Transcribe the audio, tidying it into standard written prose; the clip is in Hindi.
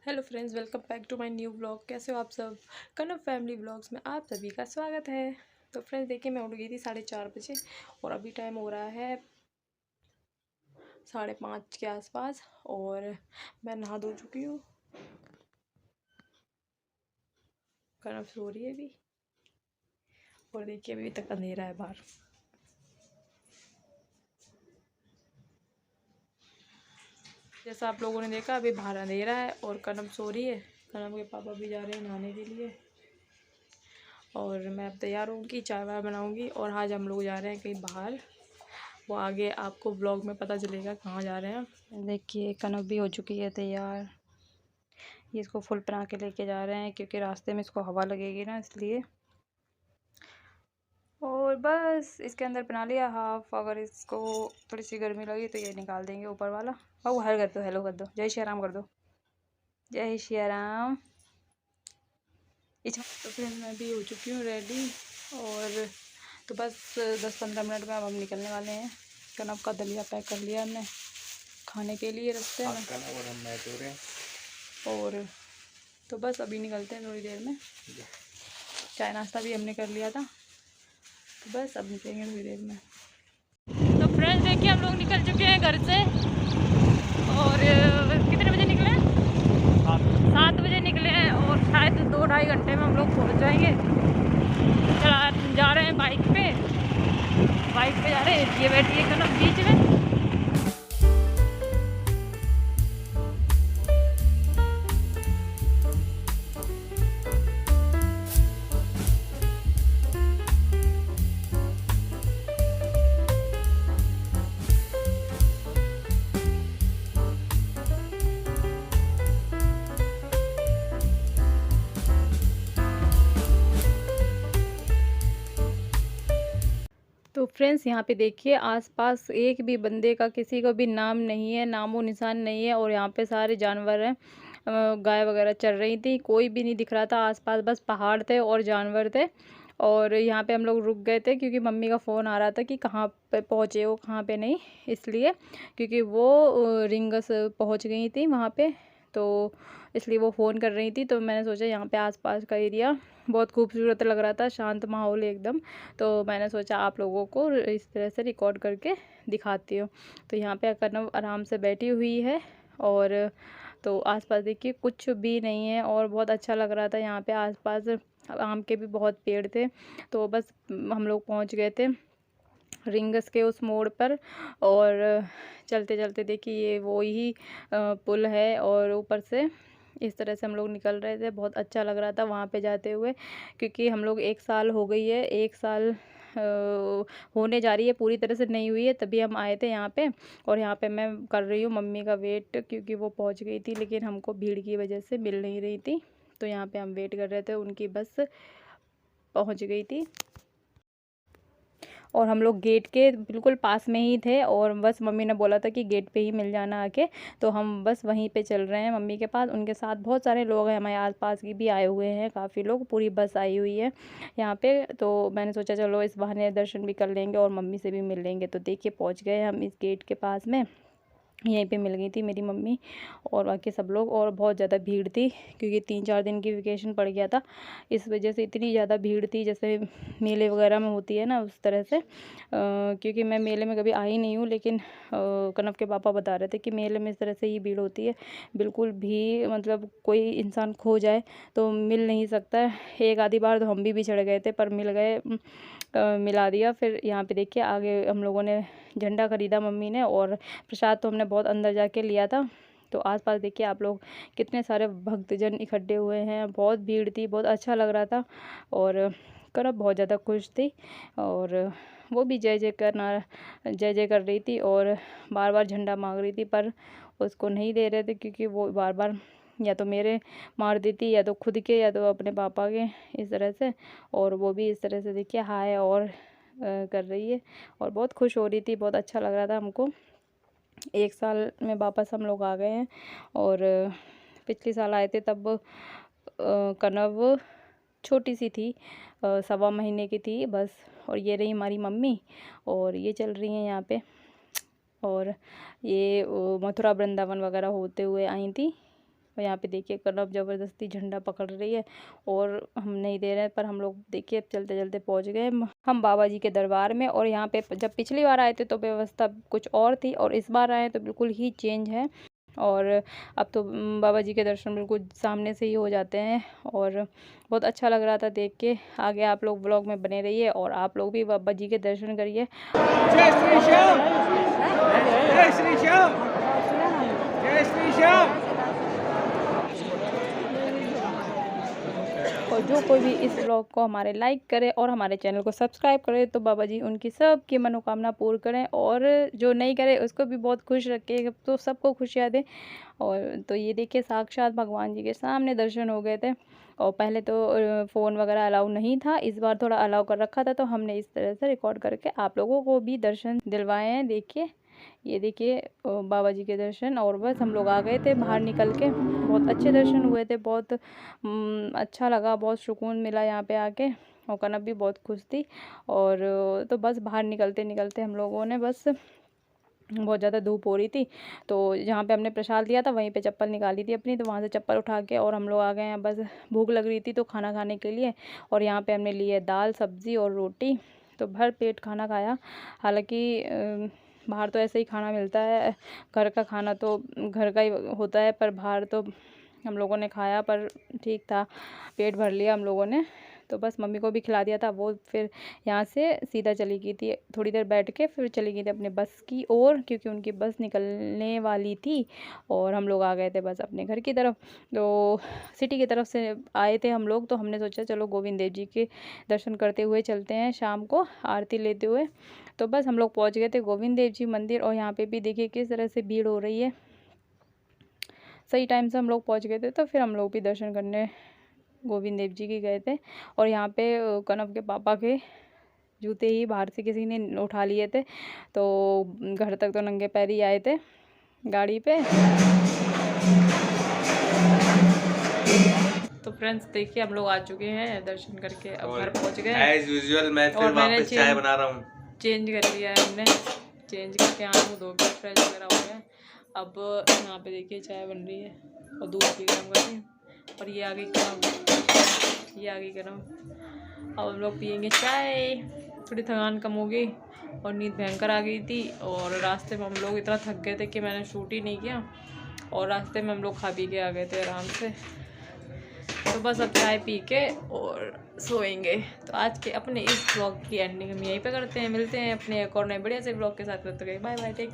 Hello friends, welcome back to my new blog. कैसे हो आप सब? कनव फैमिली ब्लॉग्स में आप सभी का स्वागत है। तो फ्रेंड्स देखिए, मैं उठ गई थी 4:30 बजे और अभी टाइम हो रहा है 5:30 के आसपास और मैं नहा धो चुकी हूँ। कनव सो रही है अभी और देखिए अभी तक अंधेरा है बाहर। जैसा आप लोगों ने देखा, अभी बाहर अंधेरा है और कनव सो रही है। कनव के पापा भी जा रहे हैं नहाने के लिए और मैं अब तैयार होंगी, चाय वाय बनाऊँगी और आज हम लोग जा रहे हैं कहीं बाहर। वो आगे आपको ब्लॉग में पता चलेगा कहाँ जा रहे हैं। देखिए कनव भी हो चुकी है तैयार। ये इसको फुल पहना के लेके जा रहे हैं क्योंकि रास्ते में इसको हवा लगेगी ना, इसलिए। और बस इसके अंदर पहना लिया हाफ। अगर इसको थोड़ी सी गर्मी लगी तो ये निकाल देंगे ऊपर वाला। और हर कर दो, हेलो कर दो, जय श्री राम कर दो, जय श्री राम। तो फिर मैं भी हो चुकी हूँ रेडी और तो बस 10-15 मिनट में अब हम निकलने वाले हैं। कनव का दलिया पैक कर लिया हमने खाने के लिए रास्ते में। और तो बस अभी निकलते हैं थोड़ी देर में। चाय नाश्ता भी हमने कर लिया था, तो बस अब निकलेंगे थोड़ी देर में। तो फ्रेंड्स देखिए, हम लोग निकल चुके हैं घर से और कितने बजे निकले हैं? 7 बजे निकले हैं और शायद 2-2.5 घंटे में हम लोग पहुँच जाएंगे। जा रहे हैं बाइक पे जा रहे हैं। ये बैठी है कनव बीच में। तो फ्रेंड्स यहाँ पे देखिए, आसपास एक भी बंदे का किसी का भी नाम नहीं है, नामो निशान नहीं है। और यहाँ पे सारे जानवर हैं, गाय वगैरह चल रही थी, कोई भी नहीं दिख रहा था आसपास, बस पहाड़ थे और जानवर थे। और यहाँ पे हम लोग रुक गए थे क्योंकि मम्मी का फ़ोन आ रहा था कि कहाँ पे पहुँचे हो, कहाँ पे नहीं, इसलिए क्योंकि वो रिंगस पहुँच गई थी वहाँ पे, तो इसलिए वो फ़ोन कर रही थी। तो मैंने सोचा यहाँ पे आसपास का एरिया बहुत खूबसूरत लग रहा था, शांत माहौल एकदम। तो मैंने सोचा आप लोगों को इस तरह से रिकॉर्ड करके दिखाती हूँ। तो यहाँ पे कनव आराम से बैठी हुई है और तो आसपास देखिए कुछ भी नहीं है और बहुत अच्छा लग रहा था। यहाँ पे आसपास आम के भी बहुत पेड़ थे। तो बस हम लोग पहुँच गए थे रिंगस के उस मोड़ पर और चलते चलते देखिए ये वो ही पुल है और ऊपर से इस तरह से हम लोग निकल रहे थे। बहुत अच्छा लग रहा था वहाँ पे जाते हुए, क्योंकि हम लोग 1 साल हो गई है, 1 साल होने जा रही है, पूरी तरह से नहीं हुई है, तभी हम आए थे यहाँ पे। और यहाँ पे मैं कर रही हूँ मम्मी का वेट, क्योंकि वो पहुँच गई थी लेकिन हमको भीड़ की वजह से मिल नहीं रही थी। तो यहाँ पे हम वेट कर रहे थे, उनकी बस पहुँच गई थी और हम लोग गेट के बिल्कुल पास में ही थे और बस मम्मी ने बोला था कि गेट पे ही मिल जाना आके। तो हम बस वहीं पे चल रहे हैं मम्मी के पास। उनके साथ बहुत सारे लोग हैं, हमारे आसपास की भी आए हुए हैं, काफ़ी लोग, पूरी बस आई हुई है यहाँ पे। तो मैंने सोचा चलो इस बहाने दर्शन भी कर लेंगे और मम्मी से भी मिल लेंगे। तो देखिए पहुँच गए हम इस गेट के पास में। यहीं पे मिल गई थी मेरी मम्मी और बाकी सब लोग। और बहुत ज़्यादा भीड़ थी क्योंकि 3-4 दिन की वेकेशन पड़ गया था, इस वजह से इतनी ज़्यादा भीड़ थी जैसे मेले वगैरह में होती है ना, उस तरह से। क्योंकि मैं मेले में कभी आई नहीं हूँ, लेकिन कनव के पापा बता रहे थे कि मेले में इस तरह से ही भीड़ होती है। बिल्कुल भी मतलब कोई इंसान खो जाए तो मिल नहीं सकता है। एक आधी बार तो हम भी बिछड़ गए थे पर मिल गए, मिला दिया। फिर यहाँ पे देखिए आगे हम लोगों ने झंडा ख़रीदा मम्मी ने, और प्रसाद तो हमने बहुत अंदर जाके लिया था। तो आसपास देखिए आप लोग, कितने सारे भक्तजन इकट्ठे हुए हैं, बहुत भीड़ थी, बहुत अच्छा लग रहा था। और कनव बहुत ज़्यादा खुश थी और वो भी जय जय कर रही थी और बार बार झंडा मांग रही थी, पर उसको नहीं दे रहे थे क्योंकि वो बार बार या तो मेरे मार देती, या तो खुद के, या तो अपने पापा के, इस तरह से। और वो भी इस तरह से देखिए हाय और कर रही है और बहुत खुश हो रही थी, बहुत अच्छा लग रहा था हमको। 1 साल में वापस हम लोग आ गए हैं। और पिछले साल आए थे तब कनव छोटी सी थी, 1.25 महीने की थी बस। और ये रही हमारी मम्मी और ये चल रही हैं यहाँ पे। और ये मथुरा वृंदावन वगैरह होते हुए आई थी और यहाँ पे देखिए कनव ज़बरदस्ती झंडा पकड़ रही है और हम नहीं दे रहे हैं, पर हम लोग देखिए चलते चलते पहुँच गए हम बाबा जी के दरबार में। और यहाँ पे जब पिछली बार आए थे तो व्यवस्था कुछ और थी और इस बार आए तो बिल्कुल ही चेंज है। और अब तो बाबा जी के दर्शन बिल्कुल सामने से ही हो जाते हैं और बहुत अच्छा लग रहा था देख के। आगे आप लोग ब्लॉग में बने रहिए और आप लोग भी बाबा जी के दर्शन करिए। जय श्री श्याम, जय श्री श्याम, जय श्री श्याम। और जो कोई भी इस ब्लॉग को हमारे लाइक करे और हमारे चैनल को सब्सक्राइब करे तो बाबा जी उनकी सबकी मनोकामना पूर्ण करें, और जो नहीं करे उसको भी बहुत खुश रखे, तो सबको खुशियाँ दें। और तो ये देखिए साक्षात भगवान जी के सामने दर्शन हो गए थे। और पहले तो फ़ोन वगैरह अलाउ नहीं था, इस बार थोड़ा अलाउ कर रखा था, तो हमने इस तरह से रिकॉर्ड करके आप लोगों को भी दर्शन दिलवाए हैं। देखिए ये देखिए बाबा जी के दर्शन। और बस हम लोग आ गए थे बाहर निकल के, बहुत अच्छे दर्शन हुए थे, बहुत अच्छा लगा, बहुत सुकून मिला यहाँ पे आके, और कनब भी बहुत खुश थी। और तो बस बाहर निकलते निकलते हम लोगों ने बस, बहुत ज़्यादा धूप हो रही थी तो जहाँ पे हमने प्रसाद लिया था वहीं पे चप्पल निकाली थी अपनी, तो वहाँ से चप्पल उठा के और हम लोग आ गए हैं। बस भूख लग रही थी तो खाना खाने के लिए, और यहाँ पे हमने लिए दाल सब्ज़ी और रोटी, तो भर पेट खाना खाया। हालांकि बाहर तो ऐसे ही खाना मिलता है, घर का खाना तो घर का ही होता है, पर बाहर तो हम लोगों ने खाया पर ठीक था, पेट भर लिया हम लोगों ने। तो बस मम्मी को भी खिला दिया था, वो फिर यहाँ से सीधा चली गई थी, थोड़ी देर बैठ के फिर चली गई थी अपने बस की ओर, क्योंकि उनकी बस निकलने वाली थी। और हम लोग आ गए थे बस अपने घर की तरफ, तो सिटी की तरफ से आए थे हम लोग, तो हमने सोचा चलो गोविंद देव जी के दर्शन करते हुए चलते हैं शाम को आरती लेते हुए। तो बस हम लोग पहुँच गए थे गोविंद देव जी मंदिर, और यहाँ पर भी देखिए किस तरह से भीड़ हो रही है। सही टाइम से हम लोग पहुँच गए थे, तो फिर हम लोग भी दर्शन करने गोविंद देव जी के गए थे। और यहाँ पे कनव के पापा के जूते ही बाहर से किसी ने उठा लिए थे, तो घर तक तो नंगे पैर ही आए थे गाड़ी पे। तो फ्रेंड्स देखिए हम लोग आ चुके हैं दर्शन करके, अब घर पहुँच गए एज यूजुअल मैं फिर वापस चाय बना रहा हूँ। चेंज कर लिया है हमने, चेंज करके हाथ मुँह धो के फ्रेश वगैरह हो गए। अब यहाँ पे देखिए चाय बन रही है और दूध भी गर्म कर रही है, और ये आ गई कनव, ये आ गई कनव। अब हम लोग पियेंगे चाय, थोड़ी थकान कम हो गई और नींद भयंकर आ गई थी। और रास्ते में हम लोग इतना थक गए थे कि मैंने शूट ही नहीं किया, और रास्ते में हम लोग खा पी के आ गए थे आराम से। तो बस अब चाय पी के और सोएंगे। तो आज के अपने इस ब्लॉग की एंडिंग हम यहीं पे करते हैं, मिलते हैं अपने एक और नए बढ़िया से ब्लॉग के साथ। Bye bye, take